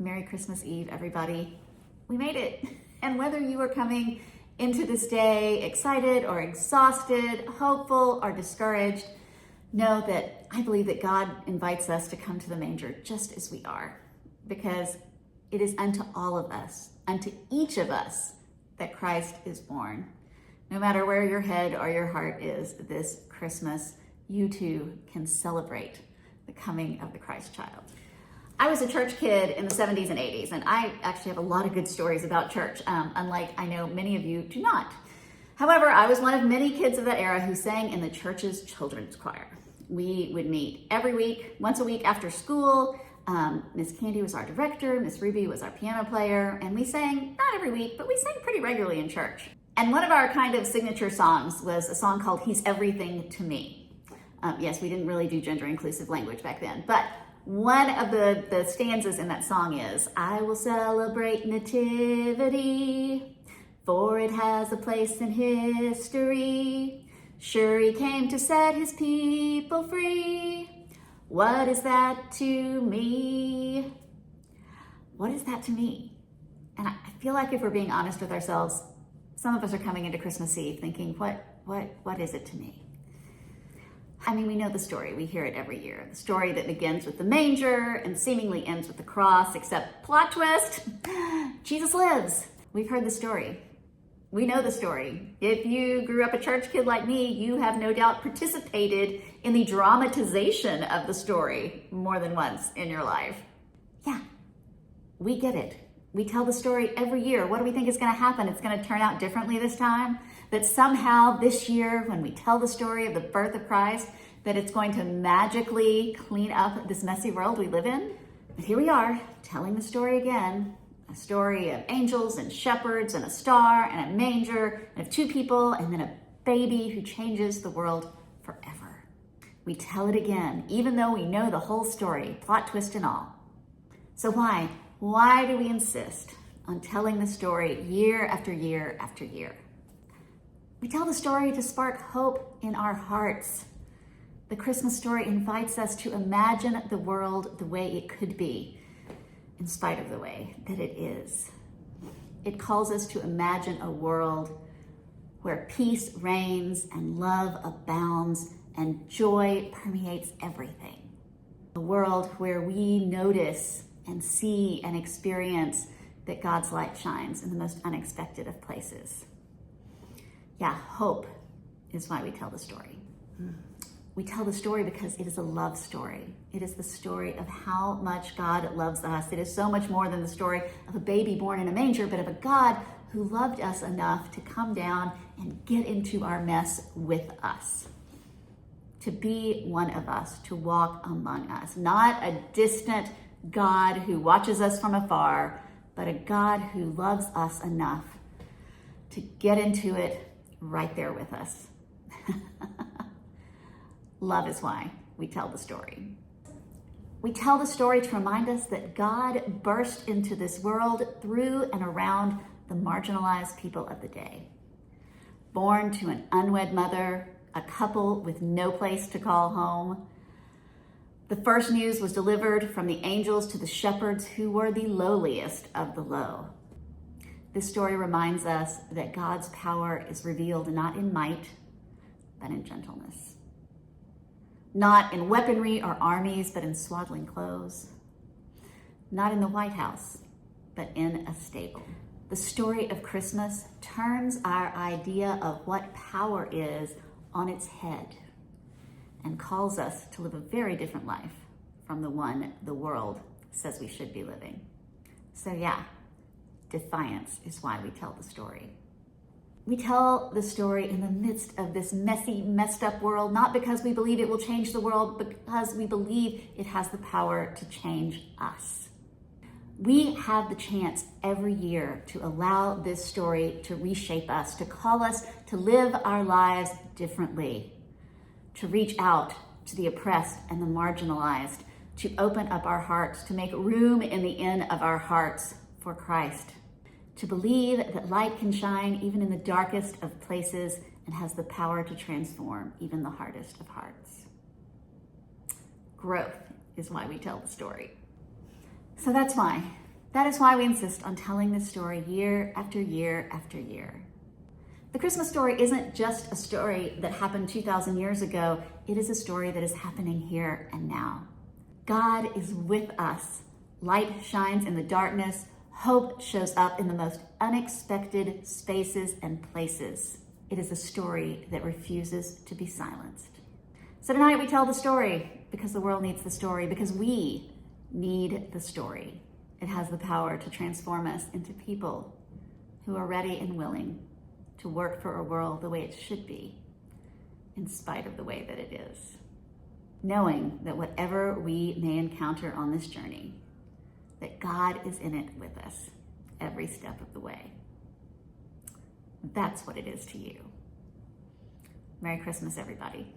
Merry Christmas Eve, everybody. We made it. And whether you are coming into this day excited or exhausted, hopeful or discouraged, know that I believe that God invites us to come to the manger just as we are, because it is unto all of us, unto each of us, that Christ is born. No matter where your head or your heart is this Christmas, you too can celebrate the coming of the Christ child. I was a church kid in the 70s and 80s, and I actually have a lot of good stories about church, unlike I know many of you do not. However, I was one of many kids of that era who sang in the church's children's choir. We would meet every week, once a week after school. Miss Candy was our director, Miss Ruby was our piano player, and we sang, not every week, but we sang pretty regularly in church. And one of our kind of signature songs was a song called He's Everything to Me. Yes, we didn't really do gender inclusive language back then, but one of the stanzas in that song is, I will celebrate nativity, for it has a place in history. Sure, he came to set his people free. What is that to me? What is that to me? And I feel like if we're being honest with ourselves, some of us are coming into Christmas Eve thinking, what is it to me? I mean, we know the story. We hear it every year. The story that begins with the manger and seemingly ends with the cross, except plot twist, Jesus lives. We've heard the story. We know the story. If you grew up a church kid like me, you have no doubt participated in the dramatization of the story more than once in your life. Yeah, we get it. We tell the story every year. What do we think is going to happen? It's going to turn out differently this time? That somehow this year, when we tell the story of the birth of Christ, that it's going to magically clean up this messy world we live in? But here we are, telling the story again. A story of angels and shepherds and a star and a manger and of two people and then a baby who changes the world forever. We tell it again, even though we know the whole story, plot twist and all. So why? Why do we insist on telling the story year after year after year? We tell the story to spark hope in our hearts. The Christmas story invites us to imagine the world the way it could be, in spite of the way that it is. It calls us to imagine a world where peace reigns and love abounds and joy permeates everything. A world where we notice and see and experience that God's light shines in the most unexpected of places. Yeah, hope is why we tell the story. We tell the story because it is a love story. It is the story of how much God loves us. It is so much more than the story of a baby born in a manger, but of a God who loved us enough to come down and get into our mess with us. To be one of us, to walk among us. Not a distant God who watches us from afar, but a God who loves us enough to get into it right there with us. Love is why we tell the story. We tell the story to remind us that God burst into this world through and around the marginalized people of the day. Born to an unwed mother, a couple with no place to call home. The first news was delivered from the angels to the shepherds who were the lowliest of the low. This story reminds us that God's power is revealed not in might, but in gentleness. Not in weaponry or armies, but in swaddling clothes. Not in the White House, but in a stable. The story of Christmas turns our idea of what power is on its head and calls us to live a very different life from the one the world says we should be living. So yeah, defiance is why we tell the story. We tell the story in the midst of this messy, messed up world, not because we believe it will change the world, but because we believe it has the power to change us. We have the chance every year to allow this story to reshape us, to call us to live our lives differently, to reach out to the oppressed and the marginalized, to open up our hearts, to make room in the inn of our hearts for Christ, to believe that light can shine even in the darkest of places and has the power to transform even the hardest of hearts. Growth is why we tell the story. So that's why That is why we insist on telling this story year after year after year. The Christmas story isn't just a story that happened 2,000 years ago. It is a story that is happening here and now. God is with us. Light shines in the darkness. Hope shows up in the most unexpected spaces and places. It is a story that refuses to be silenced. So tonight we tell the story because the world needs the story, because we need the story. It has the power to transform us into people who are ready and willing to work for a world the way it should be, in spite of the way that it is. Knowing that whatever we may encounter on this journey, that God is in it with us every step of the way. That's what it is to you. Merry Christmas, everybody.